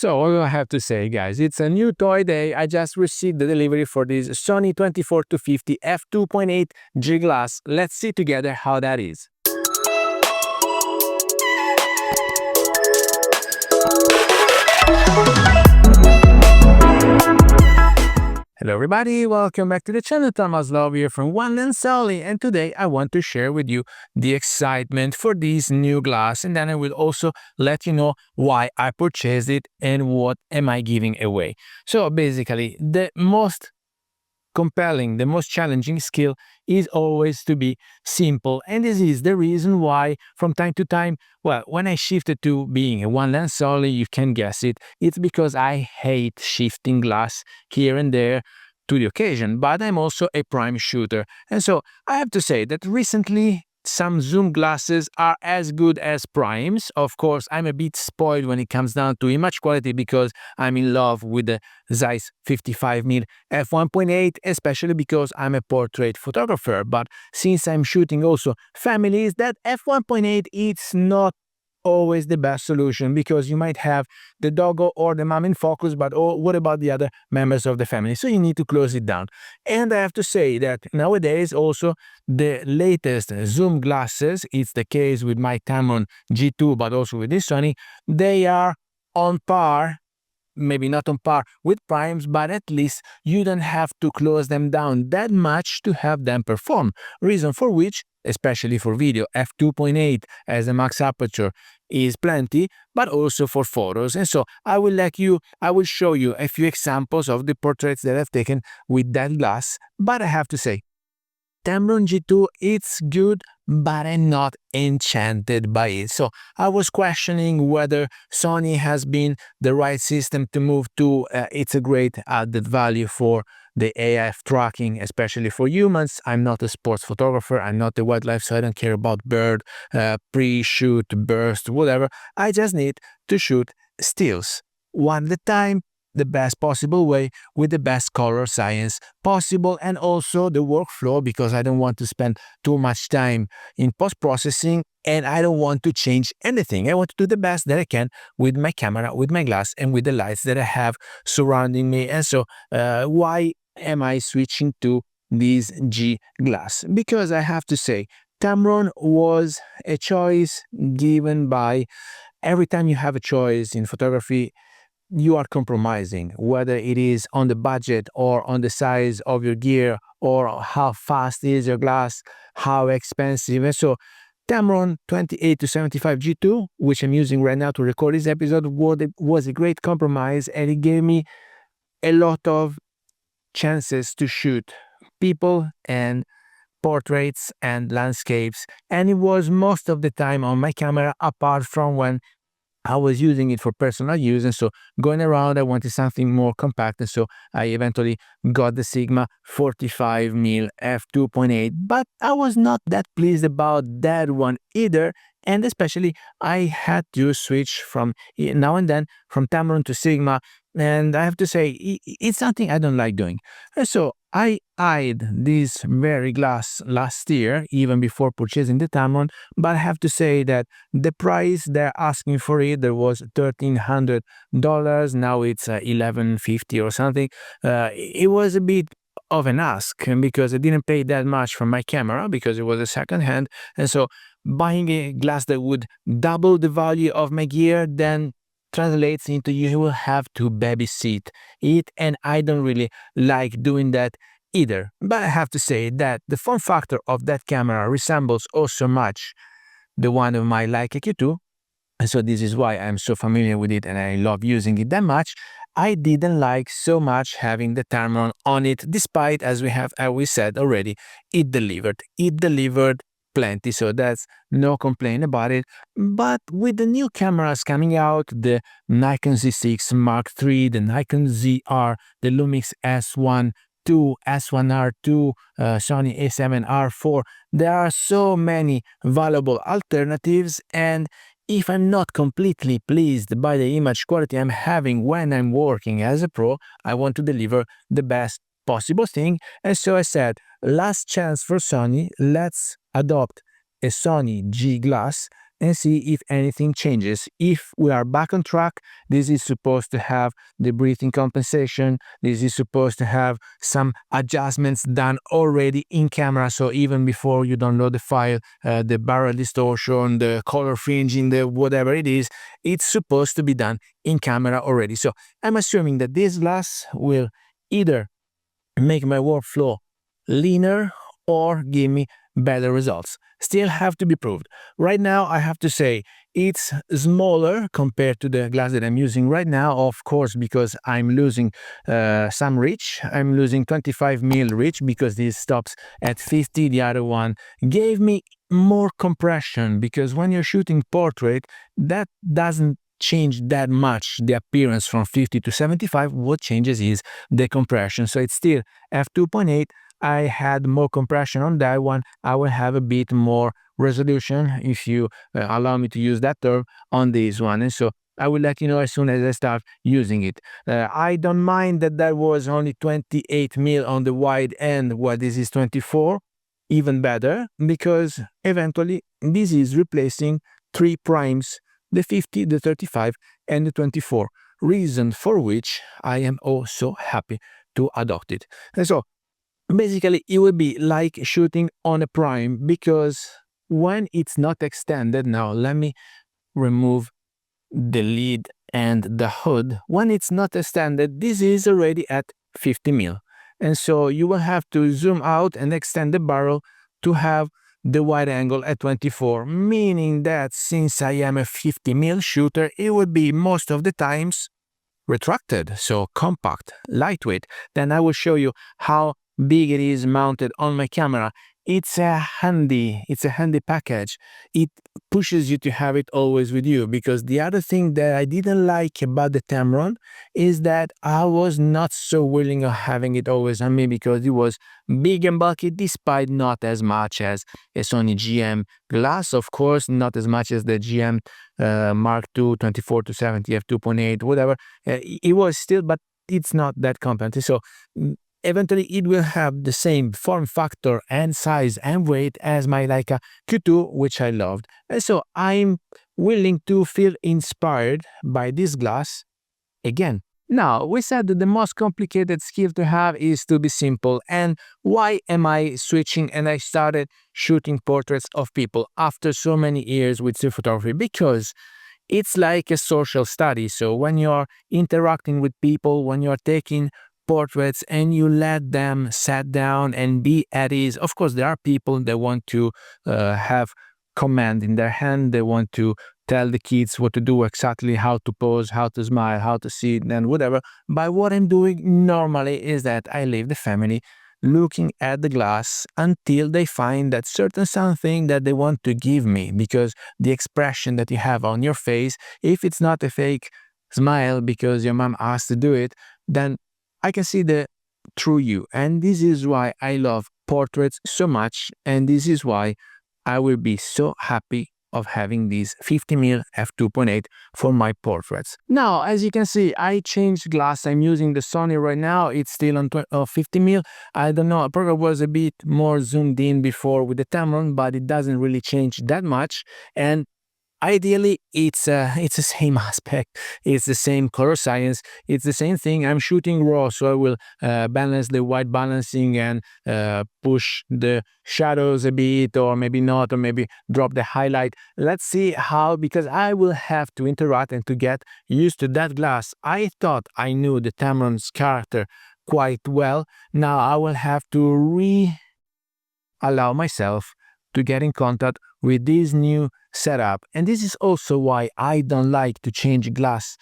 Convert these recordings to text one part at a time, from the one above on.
So what do I have to say, guys? It's a new toy day. I just received the delivery for this Sony 24-50 f2.8 G glass. Let's see together how that is. Hello everybody, welcome back to the channel. Thomas Love here from One Lens Only, and today I want to share with you the excitement for this new glass, and then I will also let you know why I purchased it and what am I giving away. So basically, the most compelling, the most challenging skill is always to be simple, and this is the reason why from time to time, well, when I shifted to being a one lens only, you can guess it, it's because I hate shifting glass here and there to the occasion, but I'm also a prime shooter, and so I have to say that recently some zoom glasses are as good as primes. Of course, I'm a bit spoiled when it comes down to image quality because I'm in love with the Zeiss 55mm f1.8, especially because I'm a portrait photographer. But since I'm shooting also families, that f1.8 it's not always the best solution because you might have the doggo or the mom in focus, but oh, what about the other members of the family? So you need to close it down. And I have to say that nowadays also the latest zoom glasses, it's the case with my Tamron G2, but also with this Sony, they are on par, maybe not on par with primes, but at least you don't have to close them down that much to have them perform. Reason for which, especially for video, f2.8 as a max aperture is plenty, but also for photos. And so I will show you a few examples of the portraits that I've taken with that glass. But I have to say, Tamron G2, it's good, but I'm not enchanted by it. So I was questioning whether Sony has been the right system to move to. It's a great added value for the AF tracking, especially for humans. I'm not a sports photographer. I'm not a wildlife, so I don't care about bird, pre-shoot, burst, whatever. I just need to shoot stills one at a time, the best possible way with the best color science possible, and also the workflow, because I don't want to spend too much time in post-processing and I don't want to change anything. I want to do the best that I can with my camera, with my glass, and with the lights that I have surrounding me. And so why am I switching to this G glass? Because I have to say, Tamron was a choice given by every time you have a choice in photography, you are compromising, whether it is on the budget or on the size of your gear or how fast is your glass, how expensive. And so Tamron 28-75 G2, which I'm using right now to record this episode, was a great compromise, and it gave me a lot of chances to shoot people and portraits and landscapes, and it was most of the time on my camera, apart from when I was using it for personal use. And so going around, I wanted something more compact, and so I eventually got the Sigma 45mm f2.8, but I was not that pleased about that one either, and especially I had to switch from now and then from Tamron to Sigma, and I have to say it's something I don't like doing. And so I eyed this very glass last year, even before purchasing the Tamron, but I have to say that the price they're asking for it, there was $1,300, now it's $1,150 or something. It was a bit of an ask because I didn't pay that much for my camera because it was a second hand, and so buying a glass that would double the value of my gear then translates into you will have to babysit it, and I don't really like doing that either. But I have to say that the form factor of that camera resembles oh so much the one of my Leica Q2, and so this is why I'm so familiar with it and I love using it that much. I didn't like so much having the Tamron on it, despite, as we said already, it delivered plenty, so that's no complaint about it. But with the new cameras coming out, the Nikon Z6 Mark III, the Nikon ZR, the Lumix S1 II, S1R2, Sony A7R4, there are so many valuable alternatives, and if I'm not completely pleased by the image quality I'm having when I'm working as a pro, I want to deliver the best possible thing, and so I said, last chance for Sony, let's adopt a Sony G glass and see if anything changes. If we are back on track, this is supposed to have the breathing compensation. This is supposed to have some adjustments done already in camera. So even before you download the file, the barrel distortion, the color fringing, the whatever it is, it's supposed to be done in camera already. So I'm assuming that this glass will either make my workflow leaner or give me better results. Still have to be proved. Right now, I have to say it's smaller compared to the glass that I'm using right now, of course, because I'm losing some reach. I'm losing 25mm reach because this stops at 50. The other one gave me more compression, because when you're shooting portrait, that doesn't change that much the appearance from 50 to 75. What changes is the compression. So it's still f2.8. I had more compression on that one. I will have a bit more resolution, if you allow me to use that term, on this one. And so I will let you know as soon as I start using it. I don't mind that was only 28mm on the wide end, while this is 24. Even better, because eventually this is replacing 3 primes, the 50, the 35, and the 24, reason for which I am also happy to adopt it. And so basically it will be like shooting on a prime, because when it's not extended, now let me remove the lid and the hood. When it's not extended, this is already at 50mm. And so you will have to zoom out and extend the barrel to have the wide angle at 24, meaning that since I am a 50mm shooter, it would be most of the times retracted, so compact, lightweight. Then I will show you how big it is mounted on my camera. It's a handy package. It pushes you to have it always with you, because the other thing that I didn't like about the Tamron is that I was not so willing of having it always on me, because it was big and bulky, despite not as much as a Sony GM glass, of course, not as much as the GM Mark II 24-50 f2.8, whatever. It was still, but it's not that compact. So eventually it will have the same form factor and size and weight as my Leica Q2, which I loved. And so I'm willing to feel inspired by this glass again. Now, we said that the most complicated skill to have is to be simple. And why am I switching and I started shooting portraits of people after so many years with still photography? Because it's like a social study. So when you're interacting with people, when you're taking portraits and you let them sit down and be at ease. Of course, there are people that want to have command in their hand. They want to tell the kids what to do exactly, how to pose, how to smile, how to sit, and whatever. But what I'm doing normally is that I leave the family looking at the glass until they find that certain something that they want to give me, because the expression that you have on your face, if it's not a fake smile because your mom asked to do it, then I can see the true you. And this is why I love portraits so much, and this is why I will be so happy of having this 50mm f2.8 for my portraits. Now, as you can see, I changed glass. I'm using the Sony right now. It's still on 50mm. I don't know, I probably was a bit more zoomed in before with the Tamron, but it doesn't really change that much. And ideally, it's the same aspect. It's the same color science. It's the same thing. I'm shooting raw, so I will balance the white balancing and push the shadows a bit, or maybe not, or maybe drop the highlight. Let's see how, because I will have to interact and to get used to that glass. I thought I knew the Tamron's character quite well. Now I will have to allow myself to get in contact with this new setup. And this is also why I don't like to change glass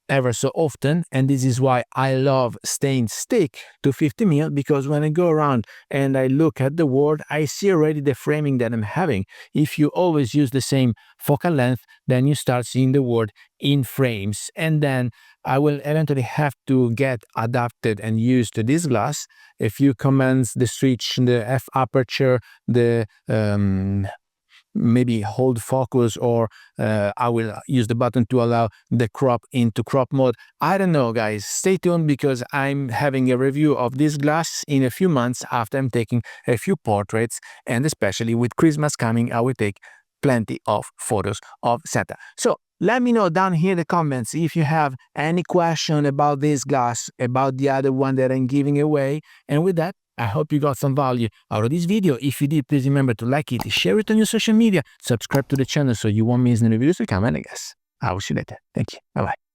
ever so often, and this is why I love staying stick to 50mm, because when I go around and I look at the world, I see already the framing that I'm having. If you always use the same focal length, then you start seeing the world in frames, and then I will eventually have to get adapted and used to this glass. A few commands, the switch, the f aperture, the maybe hold focus, or I will use the button to allow the crop into crop mode. I don't know, guys. Stay tuned, because I'm having a review of this glass in a few months after I'm taking a few portraits, and especially with Christmas coming, I will take plenty of photos of Santa. So let me know down here in the comments if you have any question about this glass, about the other one that I'm giving away. And with that, I hope you got some value out of this video. If you did, please remember to like it, share it on your social media, subscribe to the channel so you won't miss any videos to come, and I guess I will see you later. Thank you. Bye-bye.